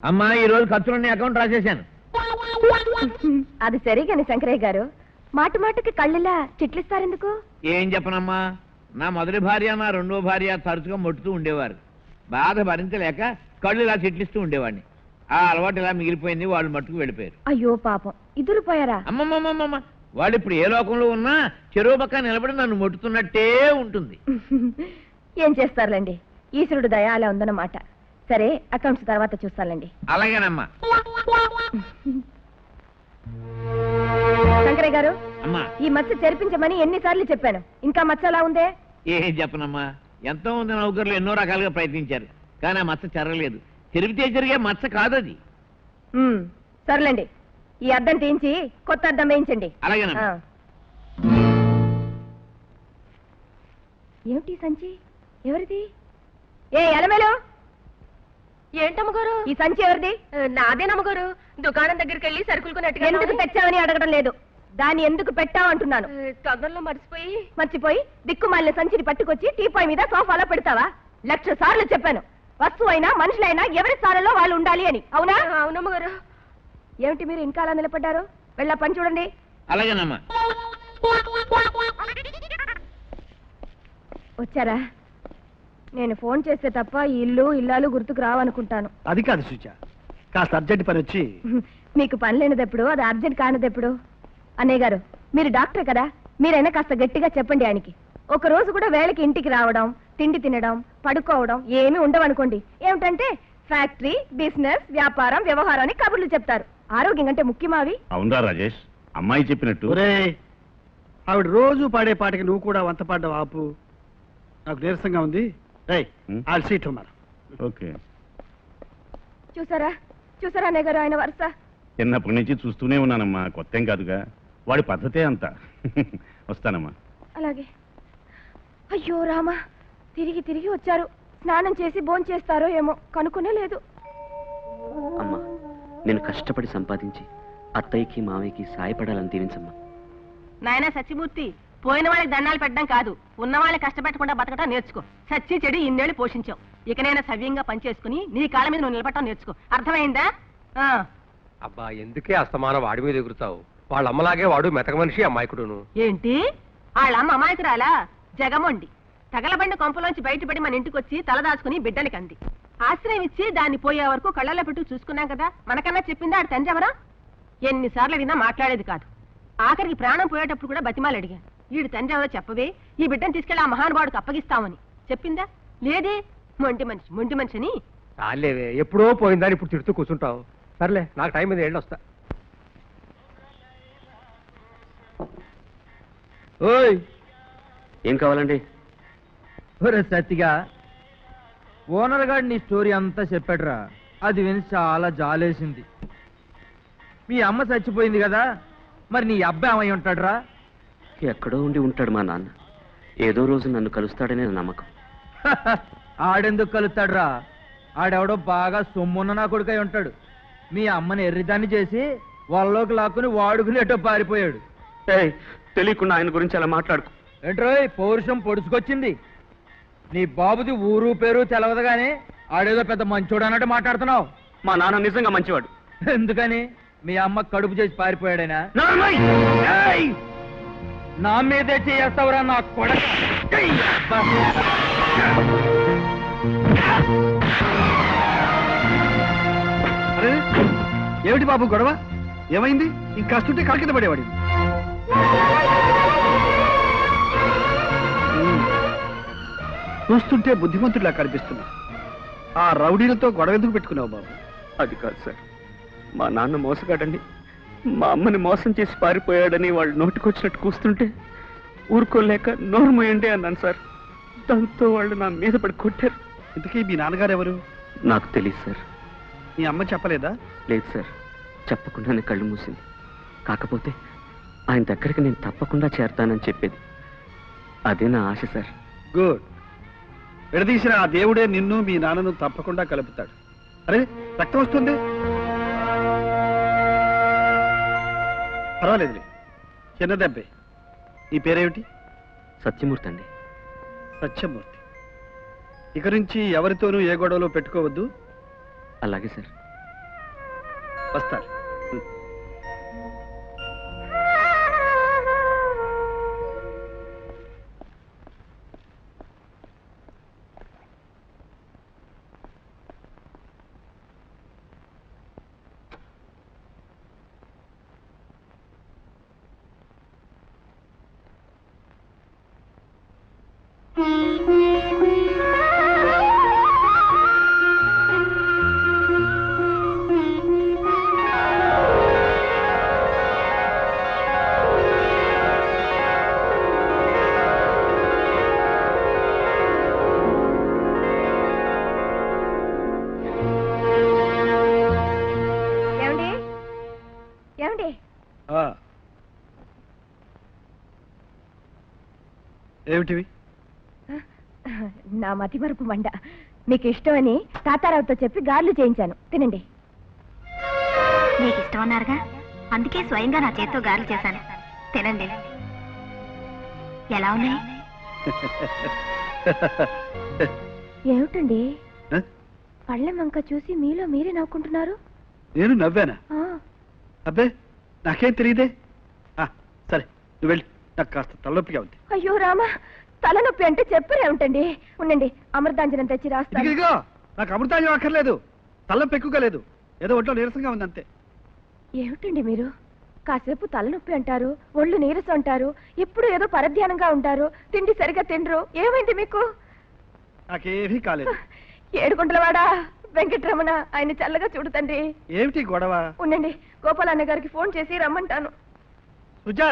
అమ్మా ఈ రోజు ఖర్చులన్నీ అకౌంట్ రాసేశాను. అది సరిగాని శంకరయ్య గారు, మాట మాటకి కళ్ళిలా చిట్లిస్తారెందుకు? ఏం చెప్పనమ్మా, నా మొదటి భార్య నా రెండో భార్య తరచుగా మొట్టుతూ ఉండేవారు. బాధ భరించలేక కళ్ళు ఇలా చిట్లిస్తూ ఉండేవాడిని. ఆ అలవాటు ఇలా మిగిలిపోయింది. వాళ్ళు మట్టుకు వెళ్ళిపోయారు. అయ్యో పాపం, ఇద్దరు పోయారా? అమ్మమ్మమ్మమ్మ, వాళ్ళు ఇప్పుడు ఏ లోకంలో ఉన్నా చెరువు పక్క నిలబడి నన్ను మొట్టుతున్నట్టే ఉంటుంది. ఏం చేస్తారులేండి, ఈశ్వరుడు దయ అలా ఉందన్నమాట. సరే, అకౌంట్స్ తర్వాత చూస్తానండి. అలాగేనమ్మా. శంకరయ్య గారు, అమ్మా ఈ మచ్చ చెరిపించమని ఎన్నిసార్లు చెప్పాను, ఇంకా మచ్చ అలా ఉందే? ఏం చెప్పనమ్మా, ఎంతో మంది నౌకర్లు ఎన్నో రకాలుగా ప్రయత్నించారు, కానీ ఆ మచ్చ చెరగలేదు. చెరిపితే జరిగే మచ్చ కాదది. సర్లేండి, ఈ అద్దం తీయించి కొత్త అద్దం వేయించండి. అలాగేనమ్మా. ఏమిటి సంచి? ఎవరిది? ఏ ఎలమేలు, ఏంటమ్మగారు ఈ సంచి ఎవరిది? నాదే నమ్మగారు. దుకాణం దగ్గరికి వెళ్ళి సరుకులు కొన్నట్టుగా. ఎందుకు తెచ్చావని అడగడం లేదు, దాన్ని ఎందుకు పెట్టావు అంటున్నాను. తొందరలో మర్చిపోయి దిక్కుమాలిన సంచిని పట్టుకొచ్చి టీపాయ్ మీద సోఫాలో పెడతావా? 1,00,000 సార్లు చెప్పాను, వస్తువైనా మనుషులైనా ఎవరి స్థానంలో వాళ్ళు ఉండాలి అని. అవునా? అవునమ్మగారు. ఏమిటి మీరు ఇంకా అలా నిలబడ్డారు? వెళ్ళా పని చూడండి. అలాగేనమ్మా. వచ్చారా? నేను ఫోన్ చేస్తే తప్ప ఈ ఇల్లు ఇల్లాలు గుర్తుకు రావనుకుంటాను. అది కాదు సుజ, కాస్త అర్జెంట్ పని వచ్చి. మీకు పని లేనిదెప్పుడు, అది అర్జెంట్ కానిదెప్పుడు? అన్నయ్య గారు, మీరు డాక్టర్ కదా, మీరైనా కాస్త గట్టిగా చెప్పండి ఆయనకి. ఒక రోజు కూడా వేళకి ఇంటికి రావడం, తిండి తినడం, పడుకోవడం ఏమీ ఉండవనుకోండి. ఏమిటంటే ఫ్యాక్టరీ, బిజినెస్, వ్యాపారం, వ్యవహారం అని కబుర్లు చెప్తారు. ఆరోగ్యం అంటే ముఖ్యమావి. అవునా రాజేష్, అమ్మాయి చెప్పినట్టు. ఆవిడ రోజు పాడే పాటకి నువ్వు కూడా వంత పాడ్డావు. ఆపు, నాకు నీరసంగా ఉంది. ఓకే. చూసారా అన్నయ్య గారు ఆయన వరుస? చిన్నప్పటి నుంచి చూస్తూనే ఉన్నానమ్మా, కొత్తేం కాదుగా. వాడి పద్ధతే అంత. వస్తానమ్మా. అలాగే. అయ్యో రామా, తిరిగి వచ్చారు. స్నానం చేసి భోంచేస్తారో ఏమో, కనుక్కునే లేదు. అమ్మా, నేను కష్టపడి సంపాదించి అత్తయ్యకి మావయ్యకి సాయపడాలని దీవించమ్మా. నాయనా సత్యమూర్తి, పోయిన వాళ్ళకి దండాలు పెట్టడం కాదు, ఉన్న వాళ్ళని కష్టపెట్టకుండా బతకటం నేర్చుకో. సచ్చి చెడి ఇన్నేళ్లు పోషించావు, ఇకనైనా సవ్యంగా పనిచేసుకుని నీ కాళ్ళ మీద నువ్వు నిలబడటం నేర్చుకో. అర్థమైందా? అబ్బా, ఎందుకే అస్తమానం వాడి మీద ఎగురుతావు? వాళ్ళ అమ్మలాగే వాడు మెతక మనిషి, అమాయకుడును. ఏంటి? వాళ్ళమ్మ అమాయకురాలా? జగమొండి తగలబండి కొంపలోంచి బయటపడి మన ఇంటికి వచ్చి తలదాచుకుని బిడ్డలకి అంది. ఆశ్రయం ఇచ్చి దాన్ని పోయే వరకు కళ్ళల్లో పెట్టు చూసుకున్నాం కదా. మనకన్నా చెప్పిందా ఆడు తండ్రి ఎవరా? ఎన్నిసార్లు అడిగినా మాట్లాడేది కాదు. ఆఖరికి ప్రాణం పోయేటప్పుడు కూడా బతిమాలు అడిగాను, వీడు తండ్రి ఎవరో చెప్పవే, ఈ బిడ్డను తీసుకెళ్లి ఆ మహానుభావుడికి అప్పగిస్తామని. చెప్పిందా? లేదే. మొంటి మనిషి అని. చాలేవే, ఎప్పుడో పోయిందని ఇప్పుడు తిడుతూ కూర్చుంటావు. సర్లే, నాకు టైం మీద వెళ్ళి వస్తా. ఓయ్, ఏం కావాలండి? సత్తిగా ఓనర్ గారు నీ స్టోరీ అంతా చెప్పాడురా. అది విని చాలా జాలేసింది. మీ అమ్మ చచ్చిపోయింది కదా, మరి నీ అబ్బాయి ఏమై ఉంటాడురా? ఎక్కడో ఉండి ఉంటాడు మా నాన్న. ఏదో రోజు నన్ను కలుస్తాడనే నమ్మకం. ఆడెందుకు కలుస్తాడురా? ఆడెవడో బాగా సొమ్మున్న నా కొడుకై ఉంటాడు. మీ అమ్మని ఎర్రిదాన్ని చేసి వాళ్ళలోకి లాక్కుని వాడుకునేటో పారిపోయాడు. తెలియకుండా ఆయన గురించి అలా మాట్లాడుకో. ఏంట్రోయ్, పౌరుషం పొడుచుకొచ్చింది. నీ బాబుది ఊరు పేరు తెలవదు గానీ ఆడేదో పెద్ద మంచోడు అన్నట్టు మాట్లాడుతున్నావు. మా నాన్న నిజంగా మంచివాడు. ఎందుకని? మీ అమ్మ కడుపు చేసి పారిపోయాడైనా? నా మీదే చేస్తావురా నా కొడక. ఏమిటి బాబు గొడవ? ఏమైంది? ఇంకాస్తుంటే కాలు కింద పడేవాడి. చూస్తుంటే బుద్ధిమంతుడిలా కనిపిస్తున్నా. ఆ రౌడీలతో గొడవ ఎందుకు పెట్టుకున్నావు బాబు? అది కాదు సార్, మా నాన్న మోసగాడని, మా అమ్మని మోసం చేసి పారిపోయాడని వాళ్ళు నోటికొచ్చినట్టు కూస్తుంటే ఊరుకోలేక నోరు మోయండి అన్నాను సార్. దాంతో వాళ్ళు నా మీద పడి కొట్టారు. ఇంతకీ మీ నాన్నగారు ఎవరు? నాకు తెలియదు సార్. మీ అమ్మ చెప్పలేదా? లేదు సార్, చెప్పకుండానే కళ్ళు మూసింది. కాకపోతే ఆయన దగ్గరికి నేను తప్పకుండా చేరతానని చెప్పేది. అదే నా ఆశ సార్. గుడ్. విడదీసిన ఆ దేవుడే నిన్ను మీ నాన్నను తప్పకుండా కలుపుతాడు. అరే, రక్తం వస్తుంది. పర్వాలేదులే, చిన్న దెబ్బే. నీ పేరేమిటి? సత్యమూర్తి అండి. సత్యమూర్తి. ఇక నుంచి ఎవరితోనూ ఏ గొడవలో పెట్టుకోవద్దు. అలాగే సార్. వస్తారు. ఏమిటివి? నా మతిమరుపు మండ. మీకు ఇష్టమని తాతారావుతో చెప్పి గార్లు చేయించాను, తినండి. మీకు ఇష్టం అన్నారుగా, అందుకే స్వయంగా నా చేత్తో గారెలు చేశాను, తినండి. ఎలా ఉన్నాయి? ఏమిటండి పళ్ళెం వంక చూసి మీలో మీరే నవ్వుకుంటున్నారు? నేను నవ్వానా? అబ్బే నాకేం తెలియదే. సరే నువ్వు వెళ్ళి, నాకు కాస్త తలనొప్పిగా ఉంది. అయ్యో రామా, తలనొప్పి అంటే చెప్పరేమిటండి. ఉండండి, అమృతాంజనం తెచ్చి రాస్తాను. ఇదిగో నాకు అమృతాంజనం అక్కర్లేదు, తలనొప్పి ఎక్కువగా లేదు, ఏదో ఒంట్లో నీరసంగా ఉంది అంతే. ఏమిటండి మీరు కాసేపు తలనొప్పి అంటారు, ఒళ్ళు నీరసం అంటారు, ఇప్పుడు ఏదో పరధ్యానంగా ఉంటారు, తిండి సరిగా తినరు. ఏమైంది మీకు? నాకేమీ కాలేదు. ఏడుకుంటలవాడా వెంకటరమణ, ఆయన చల్లగా చూడుతండి. ఏమిటి గొడవ? ఉండండి, గోపాలన్న గారికి ఫోన్ చేసి రమ్మంటాను. సుజా,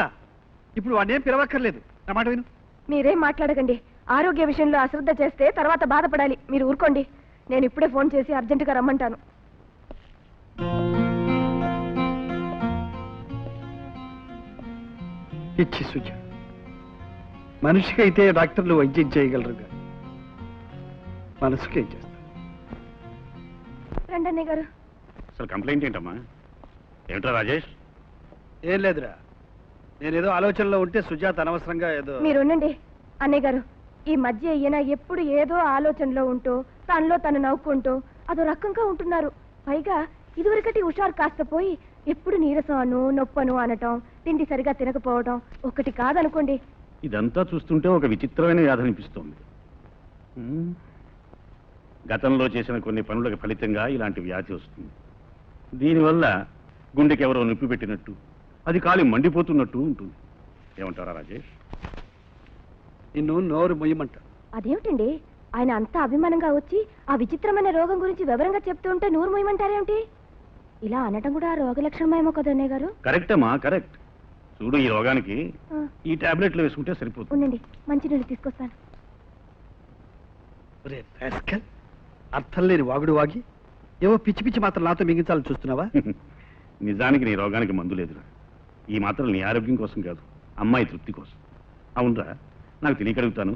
ఇప్పుడు వాడినేం పిలవక్కర్లేదు, నా మాట విను. మీరేం మాట్లాడకండి. ఆరోగ్య విషయంలో అశ్రద్ధ చేస్తే తర్వాత బాధపడాలి. మీరు ఊరుకోండి, నేను ఇప్పుడే ఫోన్ చేసి అర్జెంటుగా రమ్మంటాను. ఇచ్చి సుజ, మనిషికైతే డాక్టర్లు వైద్యం చేయగలరు, మనసుకి ఏం చేస్తారు? రండి అన్నయ్య గారు. అసలు కంప్లైంట్ ఏంటమ్మా? ఏమిట్రా రాజేష్? ఏం లేదురా, నేనేదో ఆలోచనలో ఉంటే సుజాత అనవసరంగా ఏదో. మీరు ఉండండి అన్నయ్య గారు. ఈ మధ్య ఈయన ఎప్పుడు ఏదో ఆలోచనలో ఉంటూ తనలో తను నవ్వుకుంటూ అదో రకంగా ఉంటున్నారు. పైగా ఇదివరకటి హుషారు కాస్త పోయి ఎప్పుడు నీరసం అను నొప్పను అనటం, తిండి సరిగా తినకపోవడం ఒకటి కాదనుకోండి. ఇదంతా చూస్తుంటే ఒక విచిత్రమైన వ్యాధి అనిపిస్తోంది. గతంలో చేసిన కొన్ని పనులకు ఫలితంగా ఇలాంటి వ్యాధి వస్తుంది. దీనివల్ల గుండెకి ఎవరో నొప్పి పెట్టినట్టు, అది కాలి మండిపోతున్నట్టు ఉంటుంది. ఏమంటారా రాజేష్? నిన్ను నోరు మొయ్యమంట. అదేమిటండి, ఆయన అంతా అభిమానంగా వచ్చి ఆ విచిత్రమైన రోగం గురించి వివరంగా చెప్తూ ఉంటే నూరు మొయ్యమంటారేమిటి? ఇలా అనటం కూడా రోగ లక్షణమేమో కదా అన్నయ్య గారు. కరెక్ట్ అమ్మా, కరెక్ట్. చూడు, ఈ రోగానికి ఈ టాబ్లెట్లు వేసుకుంటే సరిపోతుంది. ఉండండి, మంచి నీళ్ళు తీసుకొస్తాను. అర్థం లేని వాగుడు వాగి ఏవో పిచ్చి పిచ్చి మాత్రం నాతో మింగించాలని చూస్తున్నావా? నిజానికి నీ రోగానికి మందు లేదురా. ఈ మాత్రం నీ ఆరోగ్యం కోసం కాదు, అమ్మాయి తృప్తి కోసం. అవునరా, నాకు తెలియకడుగుతాను,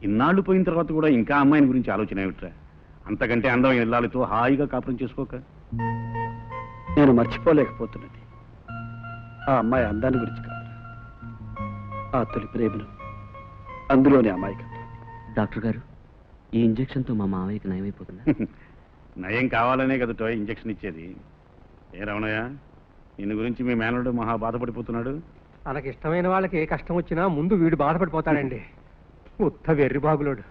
ఇన్నాళ్ళు పోయిన తర్వాత కూడా ఇంకా అమ్మాయిని గురించి ఆలోచన ఏమిట్రా? అంతకంటే అందమైన ఇల్లాలతో హాయిగా కాపురం చేసుకోక. నేను మర్చిపోలేకపోతున్నది ఆ అమ్మాయి అందాన్ని గురించి కాదు, ఆ తొలి ప్రేమను, అందులోని అమ్మాయి కాదు. డాక్టర్ గారు, ఈ ఇంజెక్షన్తో మా మావయ్యకి నయమైపోతుందా? నయం కావాలనే కదటో ఇంజెక్షన్ ఇచ్చేది. ఏ రమణయ్య, నిన్ను గురించి మీ మేనడు మహా బాధపడిపోతున్నాడు. తనకి ఇష్టమైన వాళ్ళకి ఏ కష్టం వచ్చినా ముందు వీడు బాధపడిపోతాడండి. ఉత్త వెర్రి బాబులోడు.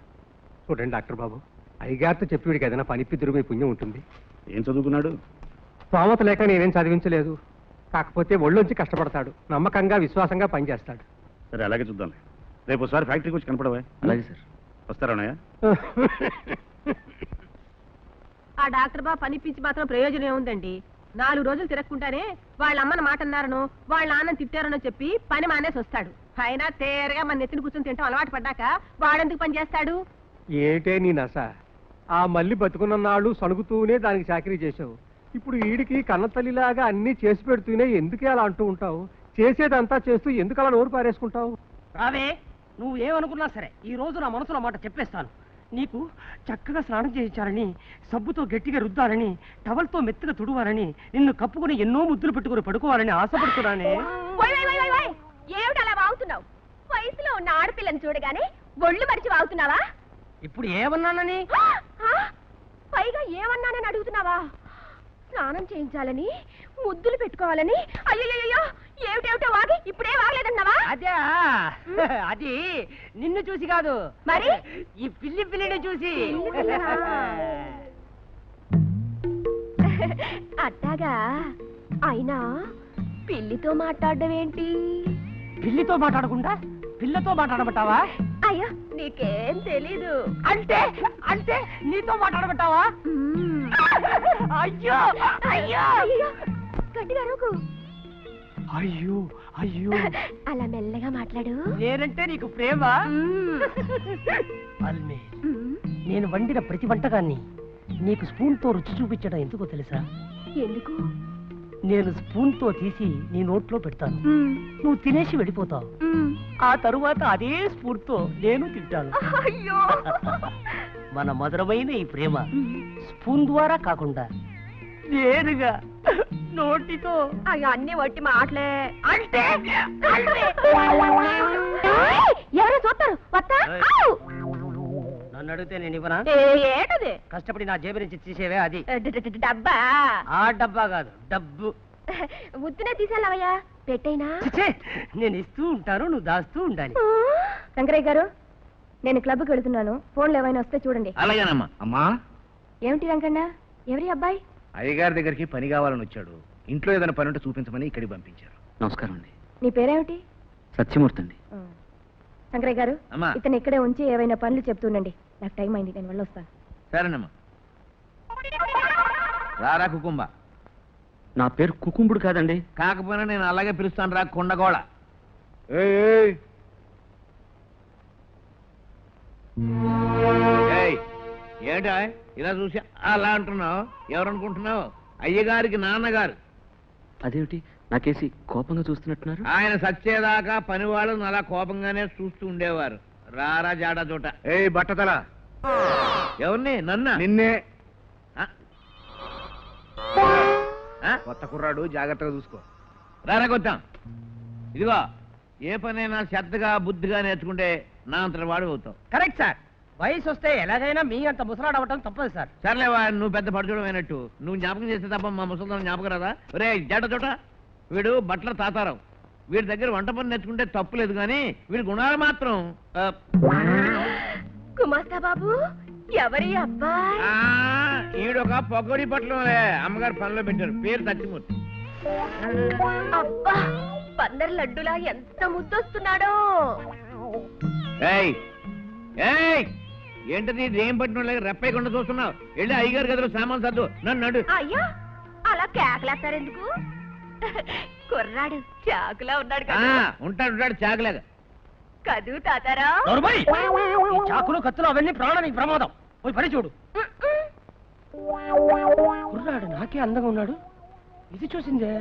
చూడండి డాక్టర్ బాబు, అయ్యగారితో చెప్పి వీడికి ఏదైనా పనిపిద్దురు మీ పుణ్యం ఉంటుంది. ఏం చదువుకున్నాడు? స్తోమత లేక నేనేం చదివించలేదు, కాకపోతే ఒళ్ళొంచి కష్టపడతాడు, నమ్మకంగా విశ్వాసంగా పనిచేస్తాడు. సరే, అలాగే చూద్దాం. రేపు ఒకసారి ఫ్యాక్టరీకి వచ్చి కనపడవా? అలాగే సార్. వస్తారన్నయ్య? ఆ డాక్టర్ బాబు పనిపించి మాత్రం ప్రయోజనం ఏముందండి? 4 రోజులు తిరగకుండానే వాళ్ళ అమ్మని మాట అన్నారనో వాళ్ళ నాన్నని తిట్టారనో చెప్పి పని మానేసి వస్తాడు. అయినా తేరగా మన నెత్తిని కూర్చొని తింటాం అలవాటు పడ్డాక వాడెందుకు పని చేస్తాడు? ఏటే నీ నస? ఆ మళ్ళీ బతుకున్న నాళ్ళు సణుగుతూనే దానికి చాకరీ చేసావు. ఇప్పుడు వీడికి కన్నతల్లిలాగా అన్ని చేసి పెడుతూనే ఎందుకే అలా అంటూ ఉంటావు? చేసేదంతా చేస్తూ ఎందుకు అలా నోరు పారేసుకుంటావు? రావే, నువ్వు ఏమనుకున్నా సరే ఈ రోజు నా మనసులో మాట చెప్పేస్తాను. నీకు చక్కగా స్నానం చేయించాలని, సబ్బుతో గట్టిగా రుద్దాలని, టవల్తో మెత్తగా తుడవాలని, నిన్ను కప్పుకుని ఎన్నో ముద్దులు పెట్టుకుని పడుకోవాలని ఆశపడుతున్నానే. ఏమిటి అలా వాగుతున్నావు? వయసులో ఉన్న ఆడపిల్లని చూడగానే ఒళ్ళు మరిచి వాగుతున్నావా? ఇప్పుడు ఏమన్నానని? పైగా ఏమన్నానని అడుగుతున్నావా? స్నానం చేయించాలని ముద్దులు పెట్టుకోవాలని అయ్యో ఏమిటేమిటో వాగి ఇప్పుడే వాగలేదన్నావా? అదే అది నిన్ను చూసి కాదు, మరి ఈ పిల్లిని చూసి. అట్టాగా అయినా పిల్లితో మాట్లాడడం ఏంటి? పిల్లితో మాట్లాడకుండా పిల్లతో మాట్లాడమంటావా? అయ్యో నీకేం తెలీదు. అంటే అంటే నీతో మాట్లాడమంటావా? అయ్యో అయ్యో అయ్యో గట్టిగా అరవకు. అయ్యో అయ్యో అలా మెల్లగా మాట్లాడు. నేనంటే నీకు ప్రేమ? అల్మే, నేను వండిన ప్రతి వంటకాన్ని నీకు స్పూన్ తో రుచి చూపించడం ఎందుకో తెలుసా? ఎందుకు? నేను స్పూన్ తో తీసి నీ నోట్లో పెడతాను, నువ్వు తినేసి వెళ్ళిపోతావు. ఆ తరువాత అదే స్పూన్ తో నేను తింటాను. అయ్యో మన మధురమైన ఈ ప్రేమ స్పూన్ ద్వారా కాకుండా నేరుగా నోటితో. అయ్యో అన్ని వట్టి మాటలే. అంటే ఎవరో చూస్తారు వస్తా. నన్ను అడిగితే నేను ఇవ్వనా? ఏంటది? కష్టపడి నా జేబు నుంచి తీసేవే అది. డబ్బా? ఆ డబ్బా కాదు, డబ్బు. ఉత్తినే తీసేలావయ్యా, పెట్టైనా. ఛే, నేను ఇస్తూ ఉంటాను, నువ్వు దాస్తూ ఉండాలి. శంకరయ్య గారు, నేను క్లబ్కి వెళుతున్నాను, ఫోన్లు ఏమైనా వస్తే చూడండి. అలాగేనమ్మా. అమ్మా, ఏమిటి రంగన్న, ఎవరి అబ్బాయి? అయ్యగారి దగ్గరికి పని కావాలని వచ్చాడు. ఇంట్లో ఏదైనా పని ఉంటే చూపించమని ఇక్కడికి పంపించారు. నమస్కారం అండి. నీ పేరేమిటి? సత్యమూర్తి అండి. శంకరయ్య గారు, అమ్మా. ఇతను ఇక్కడే ఉంచి ఏవైనా పనులు చెప్తుండండి. నాకు టైం అయింది, నేను వెళ్ళొస్తాను. సరేనమ్మా. రారా కుకుంబ. నా పేరు కుకుంబుడు కాదండి. కాకపోయినా నేను అలాగే పిలుస్తాను రా కొండగోళ. ఏంటా ఇలా చూసి అలా అంటున్నావు? ఎవరనుకుంటున్నావు? అయ్యగారికి నాన్నగారు. అదేమిటి నాకేసి కోపంగా చూస్తున్నట్టున్నారు? ఆయన సచ్చేదాకా పనివాళ్ళని అలా కోపంగానే చూస్తూ ఉండేవారు. రారా జాడా చోట. బట్టతల, ఎవరిని? నన్న నిన్నే. ఆ? కొత్త కుర్రాడు, జాగ్రత్తగా చూసుకో. రారా కొత్తాం. ఇదిగో, ఏ పనైనా శ్రద్ధగా బుద్ధిగా నేర్చుకుంటే నా అంతటి వాడు అవుతావు. Correct sir. వయసు వస్తే ఎలాగైనా మీ అంత ముసలాడవటం తప్పదు సార్. సర్లేవా, నువ్వు పెద్ద పడుచూడం అయినట్టు నువ్వు జ్ఞాపకం చేస్తే తప్ప మా ముసలిదాన్ని జ్ఞాపకం రాదా? రే జడ చోట, వీడు బట్టల తాతారావు. వీడి దగ్గర వంట పని నేర్చుకుంటే తప్పులేదు, కానీ వీడి గుణాలు మాత్రం కుమాస్తా బాబు, ఎవరి అబ్బాయి? ఈడొక పొగడి బట్టలు అమ్మగారు పనిలో పెట్టారు. పేరు సత్యమూర్తి. అబ్బా, బందర్ లడ్డులా ఎంత ముద్దొస్తున్నాడో. ఏయ్ ఏయ్, ఏంటది ఏం పట్టిన రెప్పయ్యకుండా చూస్తున్నావు? వెళ్ళి అయ్యగారు గదిలో సామాన్ సర్దు. నన్ను నడు. అయ్యా, అలా కేకలేస్తారెందుకు? కుర్రాడు చాకులా ఉన్నాడు కదా. ఉంటాడు ఉంటాడు చాకులాగా. కదూ తాతారా? ఈ చాకులు కత్తులు అవన్నీ ప్రాణానికి ప్రమాదం. పోయి పని చూడు. కుర్రాడు నాకే అందంగా ఉన్నాడు, ఇది చూసిందే.